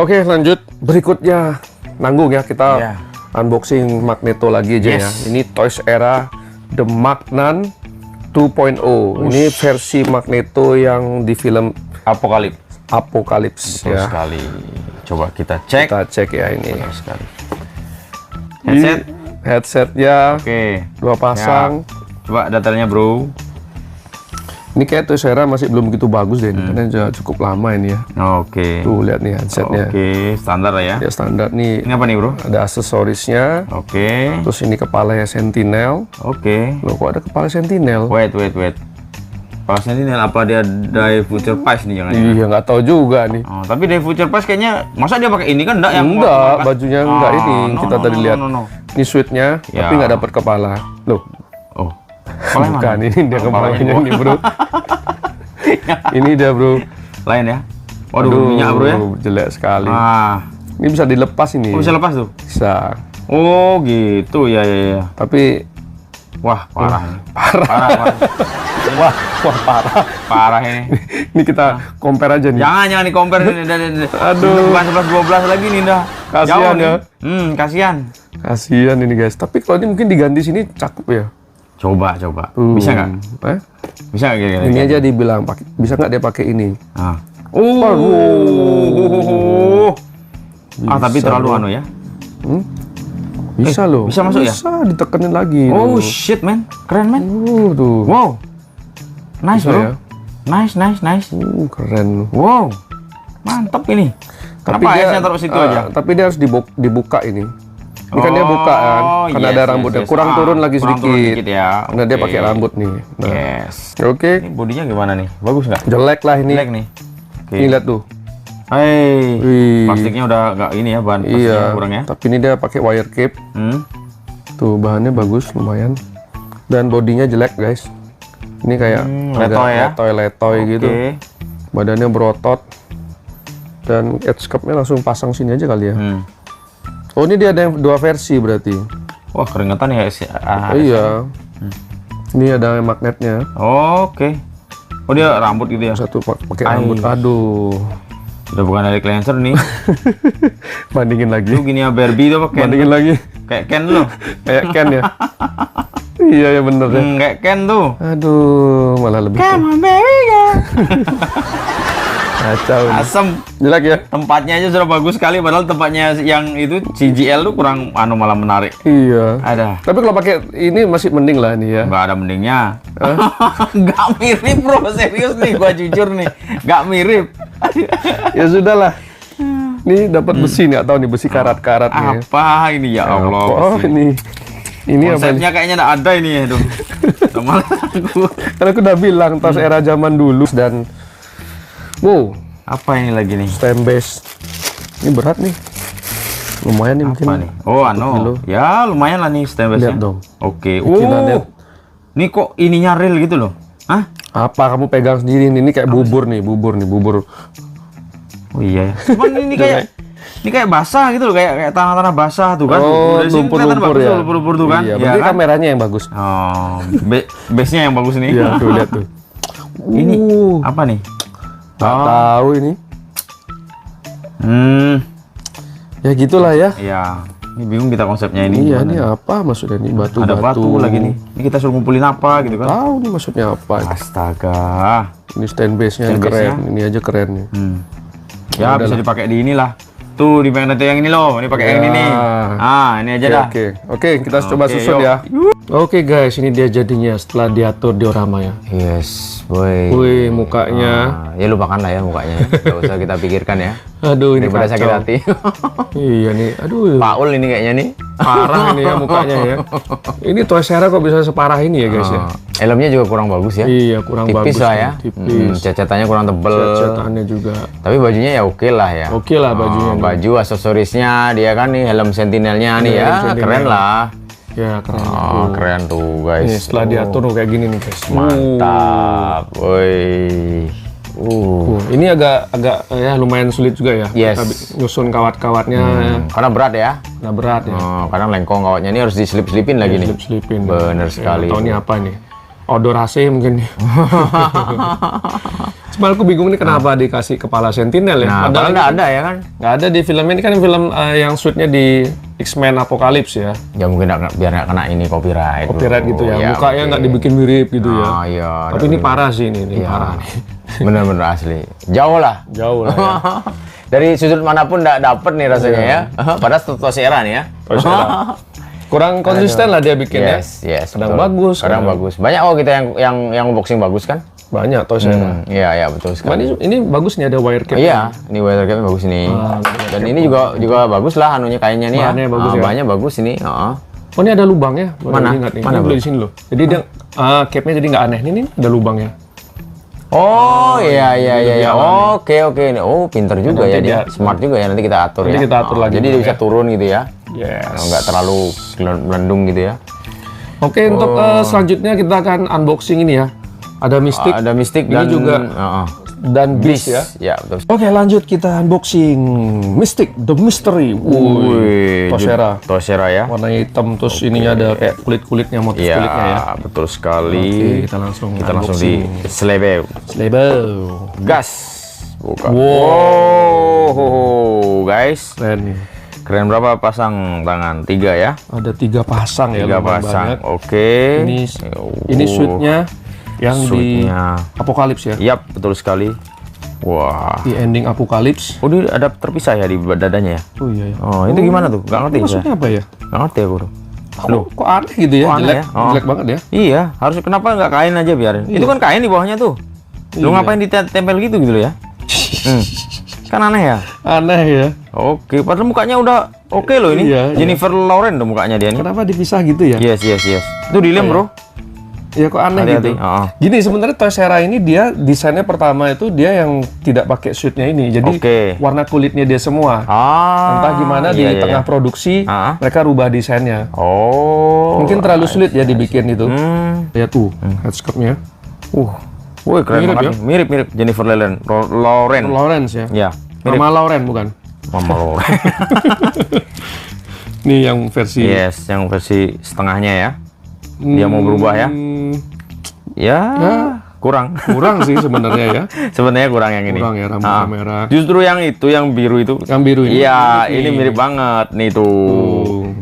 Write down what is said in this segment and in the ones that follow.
Oke, lanjut. Berikutnya nanggung ya, kita unboxing Magneto lagi aja ya. Ini Toys Era The Magnan 2.0. Ini versi Magneto yang di film Apokalips ya. Sekali. Coba kita cek. Kita cek ya ini. Betul sekali. Headset ya. Oke. 2 pasang. Ya. Coba detailnya, bro. Ini kayak Toys Era masih belum begitu bagus deh, karena sudah cukup lama ini ya. Oke. Tuh lihat nih headsetnya. Oke, standar lah ya. Ya standar nih. Ini apa nih, bro? Ada aksesorisnya. Oke. Terus ini kepalanya Sentinel. Oke. Loh, kok ada kepala Sentinel? Wait. Pas ini apa dia dari Future Pass nih jangan? Iya, nggak tahu juga nih. Oh, tapi dari Future Pass kayaknya masa dia pakai ini kan enggak yang enggak, bajunya enggak ini. Kita tadi lihat. Ini suitnya, tapi nggak dapat kepala. Loh. Oh. Kepala bukan, ini dia kepalanya nih, bro. Ini dia, bro. Lain ya. Waduh, minyak, bro ya. Jelek sekali. Ah. Ini bisa dilepas ini. Oh, bisa lepas tuh? Bisa. Oh, gitu. Ya. Tapi wah, parah. Parah. Wah, parah. Parah ini. Ini kita compare aja nih. Jangan di compare ini. Aduh. 11 12 lagi nih dah. Kasihan ya. Kasihan. Kasihan ini, guys. Tapi kalau ini mungkin diganti sini cakep ya. Coba. Bisa nggak? Bisa nggak kira-kira? Ini aja dibilang pakai. Bisa nggak dia pakai ini? Tapi terlalu anu ya? Bisa loh. Bisa masuk ya? Bisa ditekenin lagi. Oh shit, man. Keren, man. Tuh. Wow. Nice, bisa, bro. ya? Nice. Keren. Wow. Mantap ini. Tapi kenapa dia saya taruh situ aja? Tapi dia harus dibuka ini. Ini kan dia buka kan, karena ada rambutnya. Kurang turun lagi sedikit. Ya. Karena dia pakai rambut nih. Nah. Oke. Ini bodinya gimana nih? Bagus nggak? Jelek lah ini. Jelek nih. Ini lihat tuh. Plastiknya udah nggak ini ya, bahan plastiknya kurang ya. Tapi ini dia pakai wire cape. Tuh bahannya bagus, lumayan. Dan bodinya jelek, guys. Ini kayak letoy gitu. Badannya berotot. Dan edge cap-nya langsung pasang sini aja kali ya. Oh, ini dia ada yang 2 versi berarti. Wah, keringetan ya. Iya. Ini ada magnetnya. Oke. Oh, dia rambut gitu ya. Satu pakai rambut. Aduh. Udah bukan dari cleanser nih. Bandingin lagi. Lu gini ya Barbie tuh pakai. Bandingin lagi. Kayak Ken lo. Kayak Ken ya. Iya ya bener deh. Kayak Ken tuh. Aduh, malah lebih. Come on baby girl. Kacau. Asem. Jelek ya. Tempatnya aja sudah bagus sekali, padahal tempatnya yang itu CGL tuh kurang malah menarik. Iya. Ada. Tapi kalau pakai ini masih mending lah nih ya. Nggak ada mendingnya. Nggak mirip, bro, serius nih, gua jujur nih, nggak mirip. Ya sudahlah. Ini dapat besi nih, atau nih besi karat-karat nih. Apa ini ya Allah? Oh ini konsepnya kayaknya nggak ada ini ya dong. Malah aku. Karena aku udah bilang Toys Era zaman dulu dan wow. Apa ini lagi nih? Stem base. Ini berat nih. Lumayan nih mungkin. Nih? Oh, ya lumayan lah nih stem base-nya. Lihat dong. Oke. Ini kok ininya real gitu loh? Hah? Apa kamu pegang sendiri nih? Ini kayak bubur. Oh iya. Cuman ini kayak basah gitu loh, kayak tanah-tanah basah tuh kan. Oh, lumpur-lumpur ya. Lumpur-lumpur tuh kan. Iya, berarti kan? kameranya yang bagus. Oh, base-nya yang bagus nih. Iya, tuh lihat tuh. Ini apa nih? Nggak tahu ini. Ya gitulah ya. Iya. Ini bingung kita konsepnya ini. Iya, ini apa maksudnya nih? Batu. Ada batu lagi nih. Ini kita suruh ngumpulin apa gitu kan? Tahu nih maksudnya apa? Astaga. Ini stand base-nya keren. Ini aja keren nih. Ya bisa dipakai di inilah. Tuh di Magneto yang ini loh. Ini pakai yang ini nih. Ini aja dah. Oke, kita coba susun ya. Oke guys, ini dia jadinya setelah diatur diorama ya. Yes, boy. Wih, mukanya. Ya lupakan lah ya mukanya. Gak usah kita pikirkan ya. Aduh, ini daripada sakit hati. Iya nih, aduh. Paul ini kayaknya nih. Parah ini ya mukanya ya. Ini Toys Era kok bisa separah ini ya guys ya. Helmnya juga kurang bagus ya. Iya, kurang tipis bagus. Lah ya. Tipis. Cacatannya kurang tebel. Cacatannya juga. Tapi bajunya ya oke lah ya. Oke lah bajunya. Baju aksesorisnya dia kan nih, helm Sentinelnya nih ya. Keren lah. Ya keren. Keren tuh guys. Ini setelah diatur kayak gini nih guys. Mantap. Woi. Ini agak ya lumayan sulit juga ya. Yes. Nyusun kawat-kawatnya. Karena berat ya. Karena berat ya. Kadang lengkong kawatnya ini harus diselip-selipin lagi nih. Selip-selipin. Bener sekali. Tahu ini apa nih? odor AC mungkin. Cuma aku bingung nih kenapa dikasih kepala Sentinel ya. Nah, padahal nggak ada ya kan? Nggak ada di film ini kan film yang shootnya di X-Men Apocalypse ya. Ya mungkin biar nggak kena ini copyright. Copyright gitu ya. Mukanya nggak dibikin mirip gitu ya. Iya. Tapi ini parah sih ini parah. Bener-bener asli. Jauh lah. Jauh lah ya. Dari sudut manapun nggak dapet nih rasanya ya. Padahal Tosera nih ya. Tosera. Kurang konsisten lah dia bikin Yes. Kadang bagus. Kadang bagus. Banyak kita yang unboxing bagus kan? Banyak Tosera. Iya betul sekali. Ini bagus nih ada wire cap. Iya, ini wire cap bagus nih. Dan ini juga bagus lah anunya kayaknya nih ya. Bahannya bagus ya. Bahannya bagus ini. Oh ini ada lubangnya. Mana? Mana bro? Di sini loh. Jadi dia capnya jadi nggak aneh. Ini ada lubangnya. Oh iya. Oke. Oh pinter juga ya dia. Smart juga ya, nanti kita atur ya. Nanti kita atur lagi. Jadi dia bisa turun gitu ya. Yes. Nggak terlalu melendung gitu ya. Oke, untuk selanjutnya kita akan unboxing ini ya. Ada Mystic. Ada Mystic ini dan juga dan Beast ya. Ya betul. Oke, lanjut kita unboxing Mystic The Mystery. Tosera ya. Warna hitam terus ininya ada kayak kulit-kulitnya, motif kulitnya ya. Betul sekali. Oke, kita langsung di selebel. Gas. Buka. Wow, guys. Keren nih. Keren, berapa pasang tangan? 3 ya? Ada 3 pasang ya. 3 pasang. Oke. Ini suitnya yang di Apocalypse ya? Yap, betul sekali. Wah. Di ending Apocalypse. Oh, dia ada terpisah ya di dadanya ya? Oh iya. Oh, itu gimana tuh? Gak ngerti. Maksudnya apa ya? Gak ngerti aku tuh. Kok aneh gitu ya? Jelek, jelek banget ya? Iya, harusnya kenapa nggak kain aja biarin? Itu kan kain di bawahnya tuh. Lu ngapain ditempel gitu loh ya? Kan aneh ya? Aneh ya. Oke, padahal mukanya udah oke loh ini. Jennifer Lawrence tuh mukanya dia nih. Kenapa dipisah gitu ya? Yes. Itu dilem bro. Ya kok aneh Hati-hati. gitu. Gini sebenarnya Tosera ini dia desainnya pertama itu dia yang tidak pakai suitnya ini. Jadi warna kulitnya dia semua. Entah gimana di tengah produksi mereka rubah desainnya. Mungkin terlalu sulit ya dibikin itu. Ya tuh headscarf-nya. Wih keren banget. Mirip Jennifer Lawrence ya. Ya. Mama Lawrence bukan? Mama Lawrence. Nih yang versi. Yes, yang versi setengahnya ya. Dia mau berubah ya? Ya, kurang sih sebenarnya ya. Sebenarnya kurang yang ini. Kurang ya, rambutnya merah. Justru yang itu, yang biru itu. Yang biru ini. Iya, ini mirip banget nih tuh.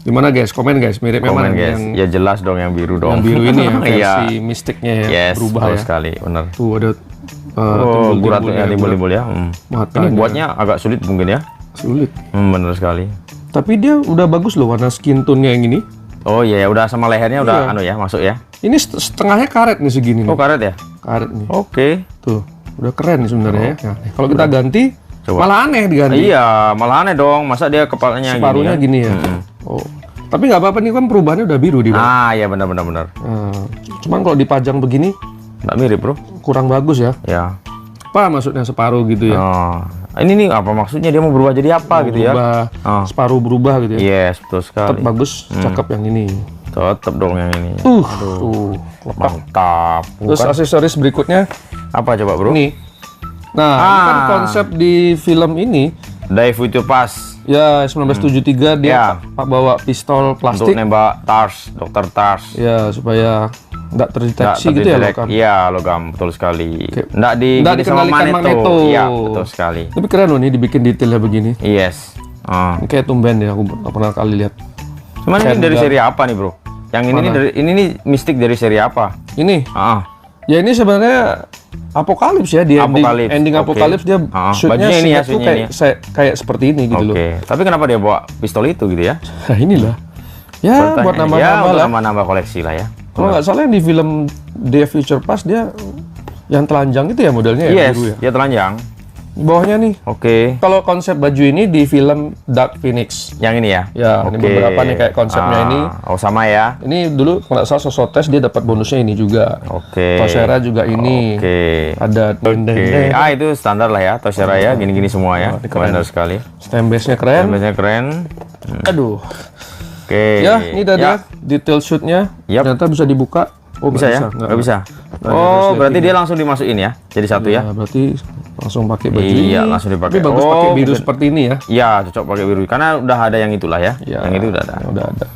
Gimana guys? Komen guys, miripnya mana? Guys. Ya jelas dong yang biru dong. Yang biru ini ya, versi mistiknya ya, berubah ya. Sekali, bener. Tuh ada buratnya timbul-timbul ya. Ini buatnya agak sulit mungkin ya. Sulit. Bener sekali. Tapi dia udah bagus loh warna skin tone-nya yang ini. Oh iya, udah sama lehernya udah masuk ya. Ini setengahnya karet nih segini nih. Oh, karet ya? Karet nih. Oke. Tuh, udah keren nih sebenarnya ya. Nah, kalau kita ganti, malah aneh diganti. Iya, malah aneh dong. Masa dia kepalanya separuhnya gini ya. Oh. Tapi nggak apa-apa nih kan perubahannya udah biru di bawah. Iya benar. Cuman kalau dipajang begini, nggak mirip bro. Kurang bagus ya. Ya. Apa maksudnya separuh gitu ya? Ini nih apa maksudnya dia mau berubah jadi apa gitu ya? Separuh berubah gitu ya? Yes, betul sekali. Tetap bagus, cakep yang ini. Tetap dong yang ini. Mantap. Terus aksesoris berikutnya apa coba bro? Ini. Nah, ini kan konsep di film ini. Day Future Past. Ya, 1973 dia bawa pistol plastik. Untuk nembak TARS, Dr. TARS. Ya, supaya nggak terdeteksi gitu ya logam. Iya, logam, betul sekali. Nggak dikendalikan magneto. Iya, betul sekali. Tapi keren loh nih dibikin detailnya begini. Yes. Ini kayak tumben ya, aku pernah kali lihat. Cuman ini dari seri apa nih bro? Yang ini nih Mystic dari seri apa? Ini? Ya ini sebenarnya Apocalypse ya, di ending Apocalypse dia shootnya ini ya, kayak seperti ini gitu loh. Tapi kenapa dia bawa pistol itu gitu ya? Nah inilah. Ya buat nambah-nambah lah. Nambah koleksi lah ya. Kalau nggak salah yang di film Day Future Past dia yang telanjang itu ya modelnya ya, biru ya. Dia telanjang. Bawahnya nih. Kalau konsep baju ini di film Dark Phoenix. Yang ini ya? Ya, ini beberapa nih kayak konsepnya ini. Oh sama ya? Ini dulu kalau nggak salah Sosotes dia dapat bonusnya ini juga. Tosera juga ini. Ada itu standar lah ya, Tosera ya, gini-gini semua ya. Keren sekali. Stem base-nya keren. Aduh. Ya, ini tadi detail shootnya. Ternyata bisa dibuka. Oh, bisa ya? Nggak bisa. Oh, berarti dia langsung dimasukin ya? Jadi satu ya? Berarti langsung pakai baju ini. Iya, langsung dipakai. Tapi bagus pakai biru seperti ini ya? Iya, cocok pakai biru. Karena udah ada yang itulah ya. Yang itu udah ada.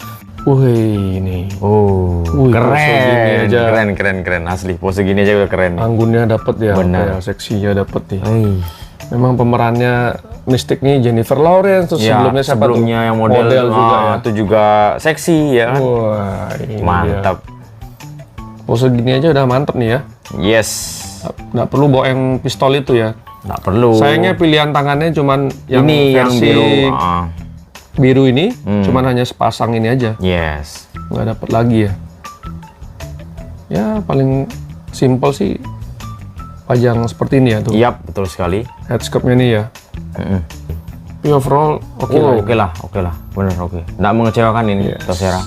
Wih, ini. Oh, Wih, pose gini aja. keren asli. Pose gini aja udah keren. Anggunnya dapet ya, Benar. ya, seksinya dapet nih. Memang pemerannya Mystic nih Jennifer Lawrence, terus Ya, sebelumnya siapa tuh? sebelumnya yang model juga ya. itu juga seksi ya kan. Wah, ini Mantap. dia. Pose gini aja udah mantep nih ya. Yes. Nggak perlu bawa yang pistol itu ya. Nggak perlu. Sayangnya pilihan tangannya cuman yang ini yang versi biru. biru ini, cuman hanya sepasang ini aja. Yes. Nggak dapet lagi ya. Ya paling simple sih pajang seperti ini ya tuh. Yap, betul sekali. Headscape-nya nih ya. Tapi overall oke lah. Oke lah. Bener oke. Nggak mengecewakan ini Toys Era.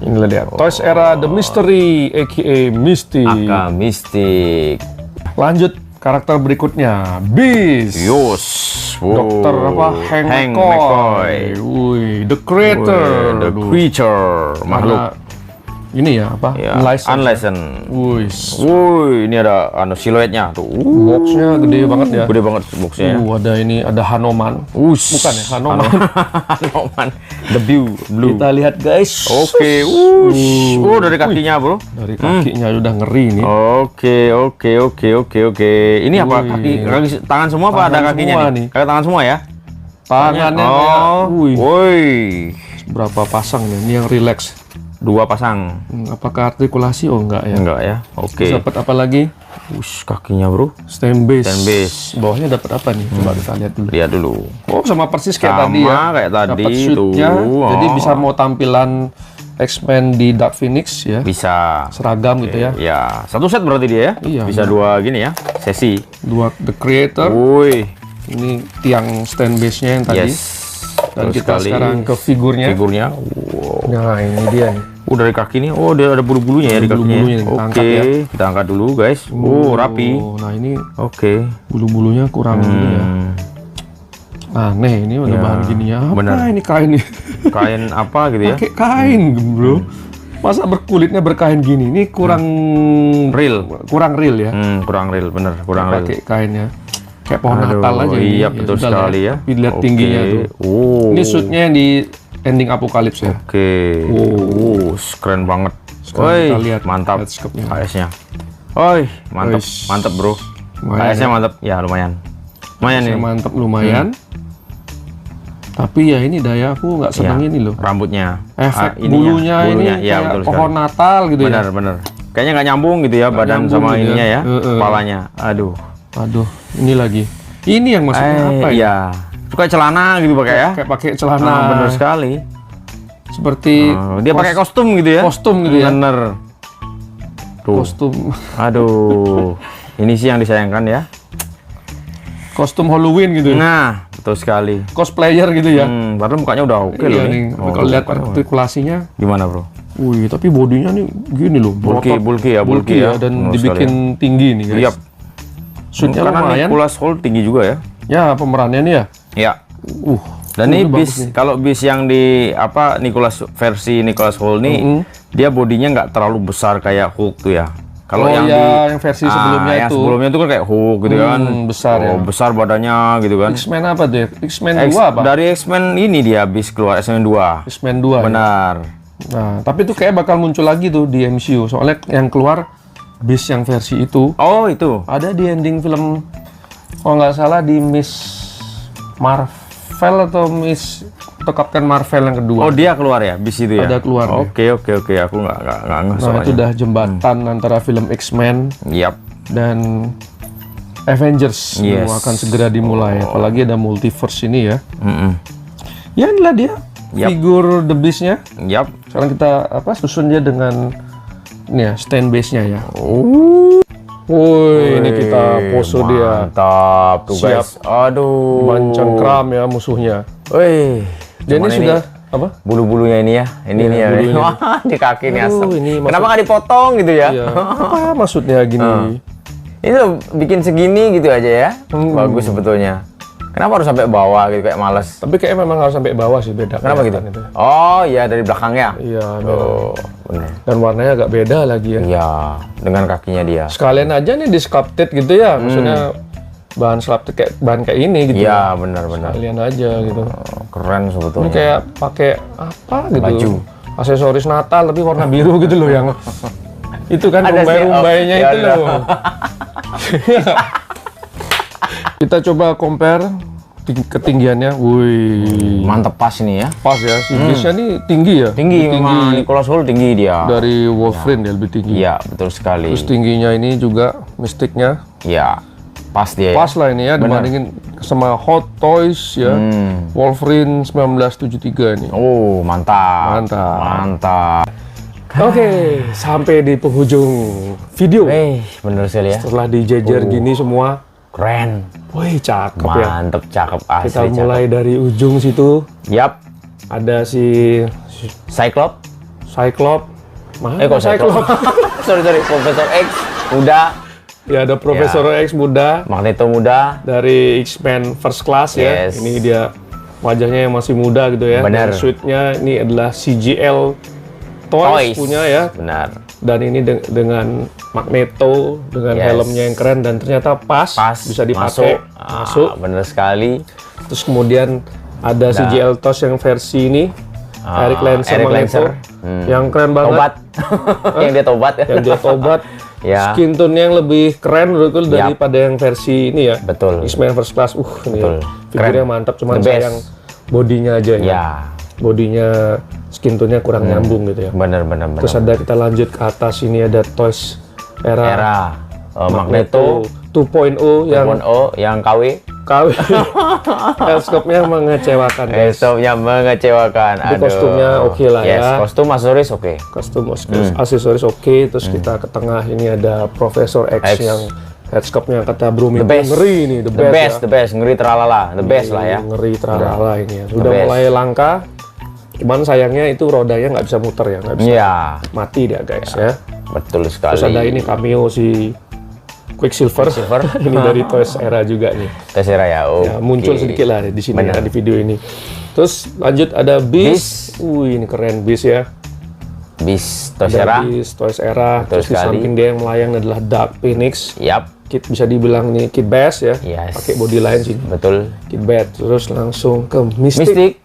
Inilah dia. Toys Era The Mystery, aka Mystic. Aka Mystic. Lanjut karakter berikutnya, Beast. Yos. Dokter apa? Hank McCoy. Wih, The Creator. The Creature. Makhluk. Ini ya apa? Ya, Unlicensed. Wih, Wuih, ini ada siluetnya tuh. boxnya gede banget ya. Gede banget boxnya ya. Ada ini, ada Hanuman. Bukan ya, Hanuman. Hanuman. The Blue. Kita lihat guys. Oke. Dari kakinya bro. Dari kakinya udah ngeri nih. Oke. Ini apa? Kaki, tangan semua apa ada kakinya nih? Kayak tangan semua ya? Tangannya Woi. berapa pasang nih? Ini yang relax. 2 pasang. Apakah artikulasi? Oh enggak ya. Enggak ya. Oke. Dapat apa lagi? Kakinya bro. Stem base. Stem base. Bawahnya dapat apa nih? Coba kita lihat dulu. Lihat dulu. Oh, sama persis kayak Sama tadi ya. kayak tadi Dapat suitnya. tuh. Jadi bisa mau tampilan X-Men di Dark Phoenix ya. Bisa. Seragam gitu ya. Ya, satu set berarti dia ya? Iya, Bisa 2 gini ya, sesi. 2 The Creator. Woi. Ini tiang stand base-nya yang tadi. Yes. Dan Terus kita sekarang ke figurnya. Figurnya. Wow. Nah, ini dia nih. Dari kaki nih. Oh, dia ada bulu-bulunya ya di kakinya. Bulu-bulunya nih, kita angkat Oke, ya. kita angkat dulu, guys. Rapi. Nah, ini Oke. bulu-bulunya kurang gini ya. Aneh, ini udah bahan gininya. Apa bener. ini kain nih? Kain apa gitu ya? Pakai kain, bro. Masa berkulitnya berkain gini? Ini kurang Real. kurang real ya. Kurang real, bener. Kurang real. Pakai kainnya. Kayak pohon Natal aja ini. Iya, betul sudah sekali ya. Tapi lihat tingginya tuh. Ini suitnya yang di ending Apokalips ya. Oke. Keren banget. Sekarang kita lihat mantap. headscape-nya. KS-nya. Oi, mantap. Wih. Mantap, bro. Lumayan KS-nya mantap. Ya, lumayan. Lumayan Saya ini. mantap lumayan. Tapi ya ini daya aku nggak seneng Ya, ini loh. Rambutnya. Efek Ininya, bulunya ini ya, kayak betul sekali. pohon Natal gitu ya. Bener. Kayaknya nggak nyambung gitu ya badan nyambung sama gitu ininya ya. ya. Kepalanya. Aduh. Aduh, ini lagi. Ini yang maksudnya apa ya? Iya. Suka celana gitu pakai ya. Kayak pakai celana. Bener sekali. Seperti Dia pakai kostum gitu ya. kostum gitu ya. Bener. Tuh. Kostum Aduh. Ini sih yang disayangkan ya. kostum Halloween gitu ya. Nah, betul sekali. Cosplayer gitu ya. Padahal mukanya udah oke loh Iya nih. nih. Tapi kalau lihat artikulasinya, Gimana bro? wih, tapi bodinya nih gini loh, berotot. Bulky bulky ya, dan Benar dibikin tinggi nih guys. Iya. Suitnya Karena lumayan. Nicholas Hoult tinggi juga ya. Ya pemerannya nih ya. Ya. Dan ini bis, kalau bis yang di apa versi Nicholas Hoult nih, dia bodinya nggak terlalu besar kayak Hulk tuh ya. Kalau yang yang versi sebelumnya yang itu sebelumnya itu kan kayak Hulk gitu kan. besar ya. Besar badannya gitu kan. X-Men apa deh? X-Men 2 apa? Dari X-Men ini dia bis keluar X-Men 2. X-Men 2. Ya? Benar. Nah, tapi itu kayak bakal muncul lagi tuh di MCU. Soalnya yang keluar Beast yang versi itu Oh, itu. ada di ending film, kalau nggak salah di Miss Marvel atau Captain Marvel yang kedua. Oh, dia keluar ya bis itu ya. Ada keluar deh. Oke. Aku nggak ngeh Nah, soalnya. itu udah jembatan antara film X-Men Yap. dan Avengers yang Yes. akan segera dimulai. Apalagi ada multiverse ini ya. Ya inilah dia figur The Beast-nya. Yap. Sekarang kita susun dia dengan ini ya stand base-nya ya. Woi, ini kita pose dia. Mantap tuh Siap. guys. Aduh. Mencengkram ya musuhnya. Wih. Dan ini Cuman sudah apa? Bulu-bulunya ini ya. Ini nih ya. bulu ini. Wah, di kaki nih asem. ini Kenapa nggak dipotong gitu ya? Ya, apa maksudnya gini? Ini loh bikin segini gitu aja ya. Bagus sebetulnya. Kenapa harus sampai bawah gitu kayak males? Tapi kayaknya memang harus sampai bawah sih, beda. Kenapa gitu? kelihatan itu. Oh iya dari belakang ya. Iya, memang. Oh benar. Dan warnanya agak beda lagi ya. Iya dengan kakinya dia. Sekalian aja nih di sculpted gitu ya, maksudnya bahan sculpted kayak bahan kayak ini gitu. Iya benar-benar. Sekalian aja gitu. Keren Ini sebetulnya. kayak pakai apa gitu? Baju. aksesoris Natal tapi warna biru gitu loh yang itu kan rumbai-rumbainya itu loh. Kita coba compare ketinggiannya. Wih, mantep pas ini ya. Pas ya, si Beast-nya nih tinggi ya. Tinggi memang, Nicholas Hoult tinggi dia. Dari Wolverine dia lebih tinggi. Iya, betul sekali. Terus tingginya ini juga Mystic-nya. Iya, pas dia. Pas lah ini ya, dibandingin sama Hot Toys ya. Wolverine 1973 ini. Oh, mantap. Mantap. Oke, sampai di penghujung video. Bener sekali ya. Setelah dijejer gini semua. Keren. Wih, cakep ya. Mantep, cakep asli. Kita mulai dari ujung situ. Yap. Ada si Cyclops. Mana Kok Cyclops? sorry, Profesor X muda. Ya, ada Profesor X muda. Magneto muda. Dari X-Men First Class ya. Ini dia wajahnya yang masih muda gitu ya. Benar. Dan suit-nya ini adalah CGL Toys punya ya. Benar. Dan ini dengan Magneto dengan helmnya yang keren dan ternyata pas bisa dipakai masuk. Bener sekali. Terus kemudian ada CGL Toys yang versi ini Eric Lancer. Yang keren banget. Tobat. Yang dia tobat ya. Yang dia tobat. Skin tone yang lebih keren menurutku daripada yang versi ini ya. Betul. X-Men First Class. Ini figurnya mantap, cuman sayang bodinya aja ya. Bodinya skin tone-nya kurang nyambung gitu ya. Bener. Terus ada kita lanjut ke atas, ini ada Toys era Magneto 2.0 yang KW. Teleskopnya mengecewakan. Aduh. Kostumnya oke lah ya. Kostum aksesoris oke. Aksesoris oke. Terus kita ke tengah ini ada Profesor X yang headscope-nya kata Bro Ming ngeri ini, the best, ngeri tralala, the best lah ya. Ngeri tralala ini ya. Sudah mulai langka. Cuman sayangnya itu rodanya nggak bisa muter ya, nggak bisa mati dia guys ya. Betul sekali. Terus ada ini cameo si Quicksilver. Ini dari Toys era juga nih. Toys era ya. Muncul sedikit lah di sini ya, di video ini. Terus lanjut ada Beast. Ini keren Beast ya. Beast Toys era. Beast Toys era. Terus di samping dia yang melayang adalah Dark Phoenix. Kit bisa dibilang nih Kid Bash ya. Pakai body line sini. Betul. Kid Bash. Terus langsung ke Mystic.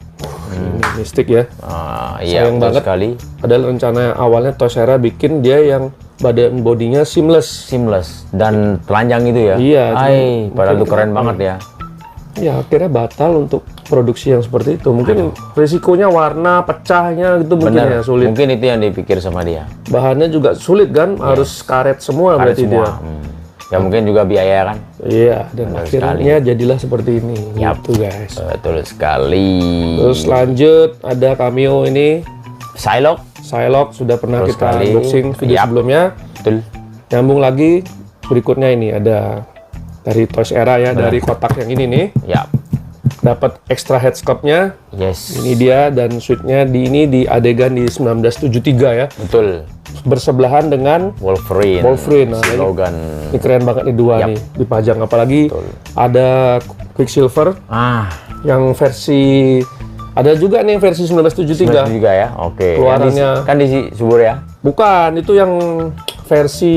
Ini Mystic ya. Sayang banget sekali. Padahal rencana awalnya Toys era bikin dia yang badan bodinya seamless dan telanjang itu ya. Iya. Padahal itu keren banget ya. Ya akhirnya batal untuk produksi yang seperti itu. Mungkin risikonya warna pecahnya gitu mungkin ya sulit. Mungkin itu yang dipikir sama dia. Bahannya juga sulit kan, harus karet semua berarti dia. Ya mungkin juga biaya kan. Iya, dan akhirnya jadilah seperti ini. Gitu guys. Betul sekali. Terus lanjut ada cameo ini Psylocke sudah pernah kita unboxing video sebelumnya. Betul. Nyambung lagi berikutnya ini ada dari Toys era ya, dari kotak yang ini nih. Dapat extra headscope-nya. Ini dia dan suit-nya di adegan di 1973 ya. Betul. Bersebelahan dengan Wolverine. Nah, ini keren banget nih dua nih dipajang, apalagi ada Quicksilver. Yang versi ada juga nih versi 1973 ya. Oke. Keluarannya kan di Subur ya? Bukan, itu yang versi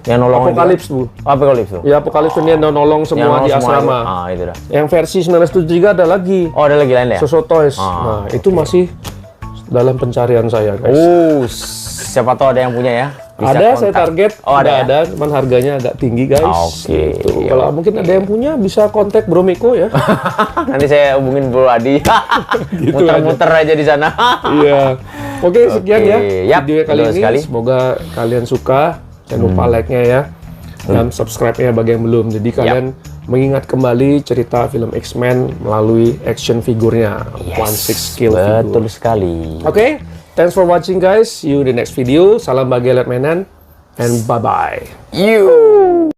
yang nolong Apokalips Bu. Apokalips tuh. Ya Apokalips ini yang nolong semua di asrama. Itu dah. Yang versi 1973 ada lagi. Ada lagi lain ya? Soso Toys. Nah, itu masih dalam pencarian saya guys. Siapa tahu ada yang punya ya? Ada, saya target. Ada, cuman harganya agak tinggi guys. Gitu. Kalau mungkin ada yang punya bisa kontak Bro Miko ya. Nanti saya hubungin Bro Adi. Gitu muter-muter aja di sana. Iya. Oke, sekian ya video kali ini. Semoga kalian suka. Jangan lupa like-nya ya. Dan subscribe-nya bagi yang belum. Jadi kalian mengingat kembali cerita film X-Men melalui action figurnya. 1/6 scale figure. Betul sekali. Oke. Thanks for watching guys. See you in the next video. Salam bagi Letmanan and bye-bye.